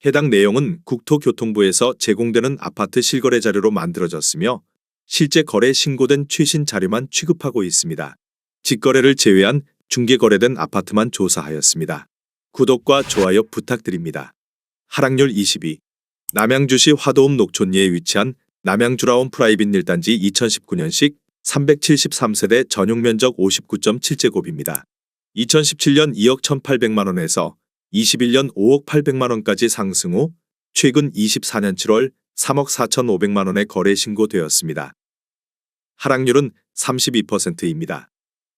해당 내용은 국토교통부에서 제공되는 아파트 실거래 자료로 만들어졌으며 실제 거래 신고된 최신 자료만 취급하고 있습니다. 직거래를 제외한 중개거래된 아파트만 조사하였습니다. 구독과 좋아요 부탁드립니다. 하락률 22. 남양주시 화도읍 녹촌리에 위치한 남양주라온 프라이빗 1단지 2019년식 373세대 전용면적 59.7제곱입니다. 2017년 2억 1,800만원에서 21년 5억 800만원까지 상승 후 최근 24년 7월 3억 4,500만원에 거래 신고되었습니다. 하락률은 32%입니다.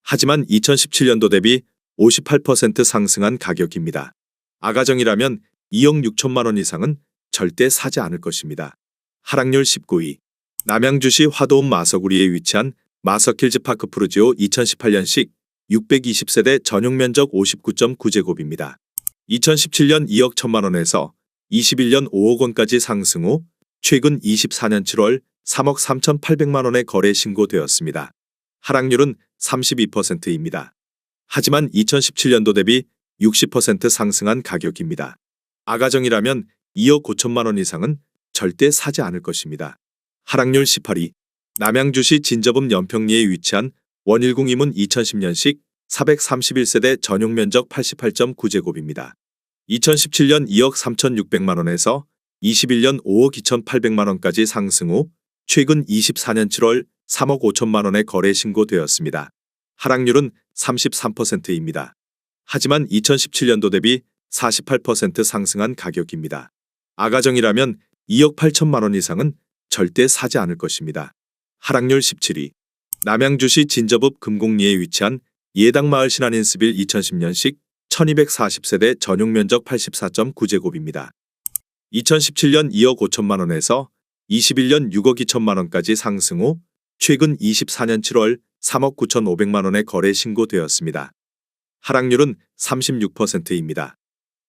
하지만 2017년도 대비 58% 상승한 가격입니다. 아가정이라면 2억 6천만원 이상은 절대 사지 않을 것입니다. 하락률 19위. 남양주시 화도읍 마서구리에 위치한 마서킬즈파크 푸르지오 2018년식 620세대 전용면적 59.9제곱입니다. 2017년 2억 1천만원에서 21년 5억 원까지 상승 후 최근 24년 7월 3억 3,800만원에 거래 신고되었습니다. 하락률은 32%입니다. 하지만 2017년도 대비 60% 상승한 가격입니다. 아가정이라면 2억 5천만원 이상은 절대 사지 않을 것입니다. 하락률 18위. 남양주시 진접읍 연평리에 위치한 원일궁이문 2010년식 431세대 전용면적 88.9제곱입니다. 2017년 2억 3,600만원에서 21년 5억 2,800만원까지 상승 후 최근 24년 7월 3억 5천만원에 거래 신고되었습니다. 하락률은 33%입니다. 하지만 2017년도 대비 48% 상승한 가격입니다. 아가정이라면 2억 8천만원 이상은 절대 사지 않을 것입니다. 하락률 17위. 남양주시 진접읍 금곡리에 위치한 예당마을 신한인스빌 2010년식 1240세대 전용면적 84.9제곱입니다. 2017년 2억 5천만원에서 21년 6억 2천만원까지 상승 후 최근 24년 7월 3억 9,500만원에 거래 신고되었습니다. 하락률은 36%입니다.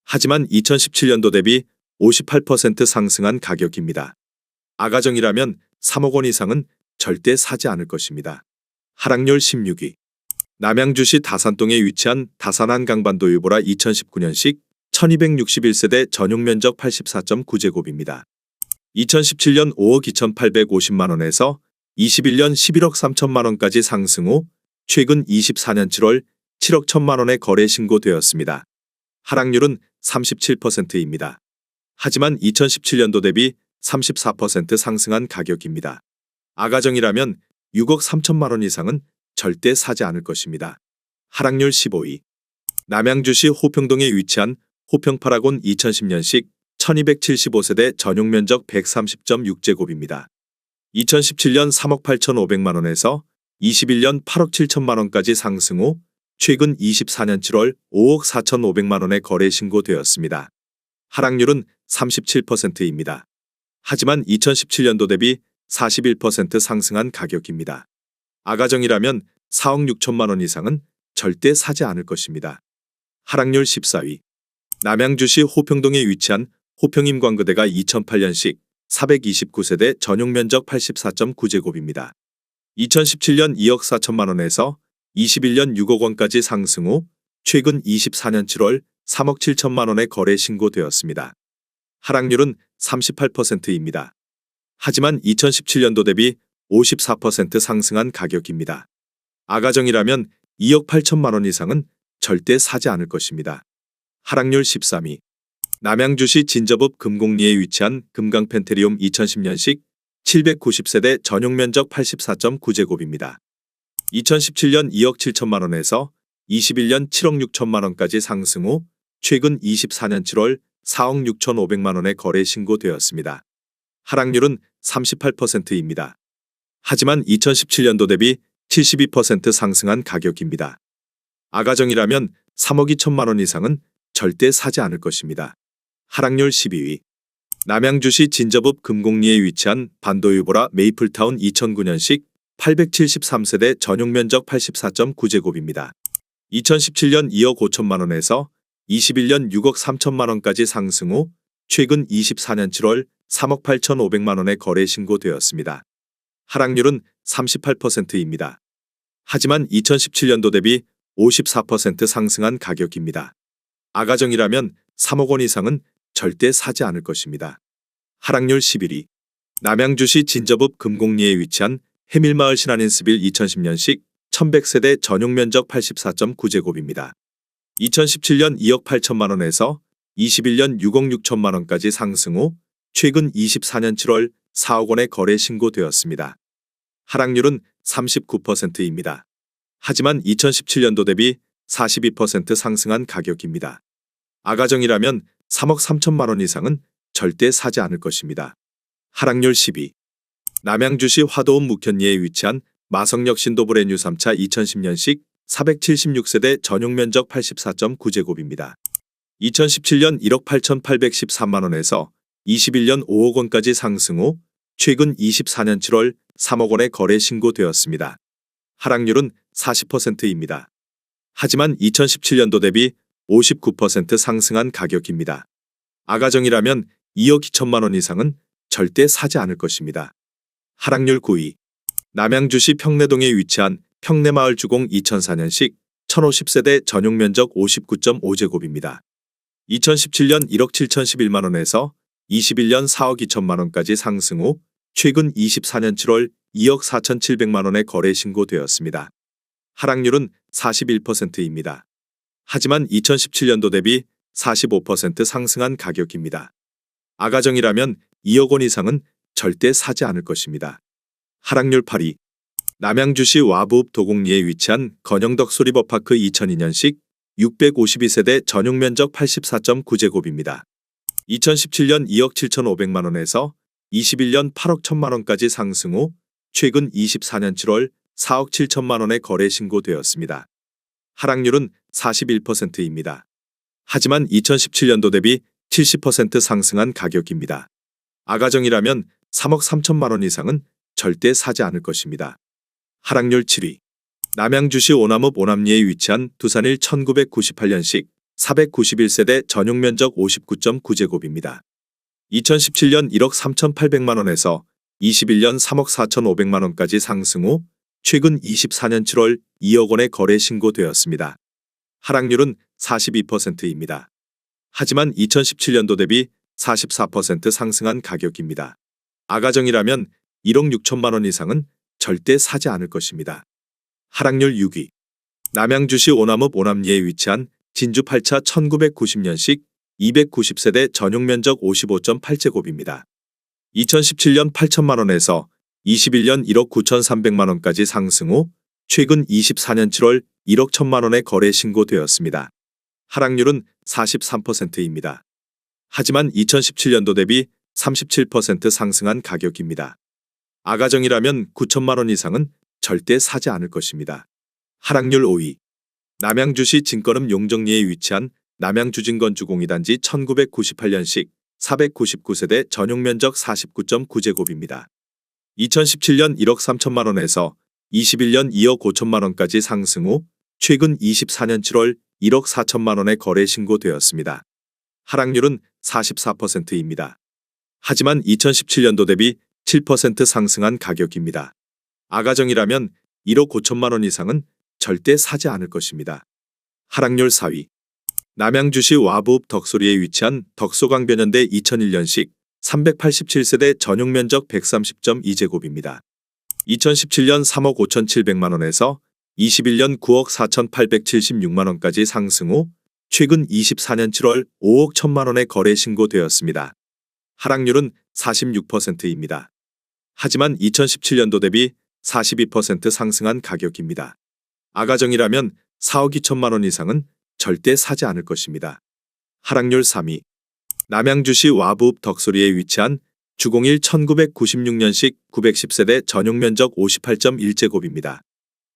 하지만 2017년도 대비 58% 상승한 가격입니다. 아가정이라면 3억 원 이상은 절대 사지 않을 것입니다. 하락률 16위. 남양주시 다산동에 위치한 다산한 강반도 유보라 2019년식 1261세대 전용면적 84.9제곱입니다. 2017년 5억 2,850만원에서 21년 11억 3천만원까지 상승 후 최근 24년 7월 7억 1천만원에 거래 신고되었습니다. 하락률은 37%입니다. 하지만 2017년도 대비 34% 상승한 가격입니다. 아가정이라면 6억 3천만원 이상은 절대 사지 않을 것입니다. 하락률 15위. 남양주시 호평동에 위치한 호평파라곤 2010년식 1275세대 전용면적 130.6제곱입니다. 2017년 3억 8,500만원에서 21년 8억 7천만원까지 상승 후 최근 24년 7월 5억 4,500만원에 거래 신고되었습니다. 하락률은 37%입니다. 하지만 2017년도 대비 41% 상승한 가격입니다. 아가정이라면 4억 6천만원 이상은 절대 사지 않을 것입니다. 하락률 14위. 남양주시 호평동에 위치한 호평임광그대가 2008년식 429세대 전용면적 84.9제곱입니다. 2017년 2억 4천만원에서 21년 6억 원까지 상승 후 최근 24년 7월 3억 7천만원에 거래 신고되었습니다. 하락률은 38%입니다. 하지만 2017년도 대비 54% 상승한 가격입니다. 아가정이라면 2억 8천만원 이상은 절대 사지 않을 것입니다. 하락률 13위. 남양주시 진접읍 금곡리에 위치한 금강펜테리움 2010년식 790세대 전용면적 84.9제곱입니다. 2017년 2억 7천만원에서 21년 7억 6천만원까지 상승 후 최근 24년 7월 4억 6,500만원에 거래 신고되었습니다. 하락률은 38%입니다. 하지만 2017년도 대비 72% 상승한 가격입니다. 아가정이라면 3억 2천만원 이상은 절대 사지 않을 것입니다. 하락률 12위. 남양주시 진접읍 금곡리에 위치한 반도유보라 메이플타운 2009년식 873세대 전용면적 84.9제곱입니다. 2017년 2억 5천만원에서 21년 6억 3천만원까지 상승 후 최근 24년 7월 3억 8,500만원에 거래 신고되었습니다. 하락률은 38%입니다. 하지만 2017년도 대비 54% 상승한 가격입니다. 아가정이라면 3억 원 이상은 절대 사지 않을 것입니다. 하락률 11위. 남양주시 진저읍 금곡리에 위치한 해밀마을 신한인스빌 2010년식 1100세대 전용 면적 84.9제곱입니다. 2017년 2억 8천만 원에서 21년 6억 6천만 원까지 상승 후 최근 24년 7월 4억 원에 거래 신고되었습니다. 하락률은 39%입니다. 하지만 2017년도 대비 42% 상승한 가격입니다. 아가정이라면 3억 3천만 원 이상은 절대 사지 않을 것입니다. 하락률 10위. 남양주시 화도읍 묵현리에 위치한 마성역 신도브레뉴 3차 2010년식 476세대 전용 면적 84.9제곱입니다. 2017년 1억 8,813만 원에서 21년 5억 원까지 상승 후 최근 24년 7월 3억 원에 거래 신고되었습니다. 하락률은 40%입니다. 하지만 2017년도 대비 59% 상승한 가격입니다. 아가정이라면 2억 2천만 원 이상은 절대 사지 않을 것입니다. 하락률 9위. 남양주시 평내동에 위치한 평내마을 주공 2004년식 1050세대 전용 면적 59.5제곱입니다. 2017년 1억 7,011만 원에서 21년 4억 2천만 원까지 상승 후 최근 24년 7월 2억 4,700만 원에 거래 신고되었습니다. 하락률은 41%입니다. 하지만 2017년도 대비 45% 상승한 가격입니다. 아가정이라면 2억 원 이상은 절대 사지 않을 것입니다. 하락률 8위. 남양주시 와부읍 도곡리에 위치한 건영덕 소리버파크 2002년식 652세대 전용 면적 84.9제곱입니다. 2017년 2억 7,500만 원에서 21년 8억 1천만 원까지 상승 후 최근 24년 7월 4억 7천만 원에 거래 신고되었습니다. 하락률은 41%입니다. 하지만 2017년도 대비 70% 상승한 가격입니다. 아가정이라면 3억 3천만 원 이상은 절대 사지 않을 것입니다. 하락률 7위. 남양주시 오남읍 오남리에 위치한 두산일 1998년식 491세대 전용 면적 59.9제곱입니다. 2017년 1억 3,800만 원에서 21년 3억 4,500만 원까지 상승 후 최근 24년 7월 2억 원에 거래 신고되었습니다. 하락률은 42%입니다. 하지만 2017년도 대비 44% 상승한 가격입니다. 아가정이라면 1억 6천만 원 이상은 절대 사지 않을 것입니다. 하락률 6위. 남양주시 오남읍 오남리에 위치한 진주 8차 1990년식 290세대 전용 면적 55.8제곱입니다. 2017년 8천만 원에서 21년 1억 9,300만 원까지 상승 후 최근 24년 7월 1억 1천만 원에 거래 신고되었습니다. 하락률은 43%입니다. 하지만 2017년도 대비 37% 상승한 가격입니다. 아가정이라면 9천만 원 이상은 절대 사지 않을 것입니다. 하락률 5위. 남양주시 진건읍 용정리에 위치한 남양주진건주공 2단지 1998년식 499세대 전용 면적 49.9제곱입니다. 2017년 1억 3천만 원에서 21년 2억 5천만 원까지 상승 후 최근 24년 7월 1억 4천만 원에 거래 신고되었습니다. 하락률은 44%입니다. 하지만 2017년도 대비 7% 상승한 가격입니다. 아가정이라면 1억 5천만 원 이상은 절대 사지 않을 것입니다. 하락률 4위. 남양주시 와부읍 덕소리에 위치한 덕소강변현대 2001년식 387세대 전용 면적 130.2제곱입니다. 2017년 3억 5,700만 원에서 21년 9억 4,876만 원까지 상승 후 최근 24년 7월 5억 1천만 원에 거래 신고되었습니다. 하락률은 46%입니다. 하지만 2017년도 대비 42% 상승한 가격입니다. 아가정이라면 4억 2천만 원 이상은 절대 사지 않을 것입니다. 하락률 3위. 남양주시 와부읍 덕소리에 위치한 주공일 1996년식 910세대 전용 면적 58.1제곱입니다.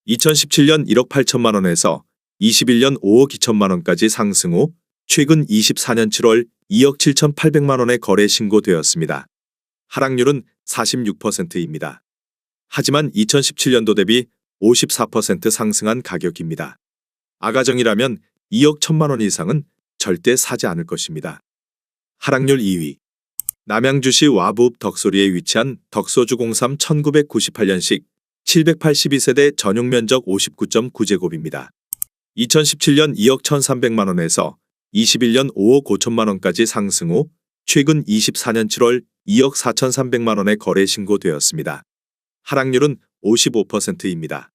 2017년 1억 8천만 원에서 21년 5억 2천만 원까지 상승 후 최근 24년 7월 2억 7,800만 원에 거래 신고되었습니다. 하락률은 46%입니다. 하지만 2017년도 대비 54% 상승한 가격입니다. 아가정이라면 2억 1천만 원 이상은 절대 사지 않을 것입니다. 하락률 2위. 남양주시 와부읍 덕소리에 위치한 덕소주공삼 1998년식 782세대 전용 면적 59.9제곱입니다. 2017년 2억 1,300만 원에서 21년 5억 5천만 원까지 상승 후 최근 24년 7월 2억 4,300만 원의 거래 신고되었습니다. 하락률은 55%입니다.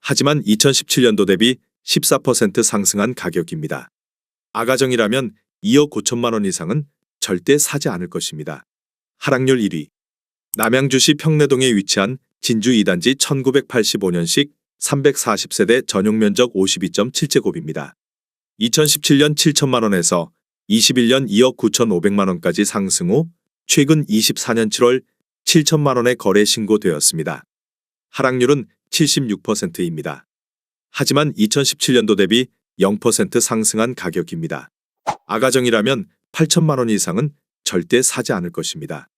하지만 2017년도 대비 14% 상승한 가격입니다. 아가정이라면 2억 5천만 원 이상은 절대 사지 않을 것입니다. 하락률 1위. 남양주시 평내동에 위치한 진주 2단지 1985년식 340세대 전용 면적 52.7제곱입니다. 2017년 7천만 원에서 21년 2억 9,500만 원까지 상승 후 최근 24년 7월 7천만 원에 거래 신고되었습니다. 하락률은 76%입니다. 하지만 2017년도 대비 0% 상승한 가격입니다. 아가정이라면 8천만 원 이상은 절대 사지 않을 것입니다.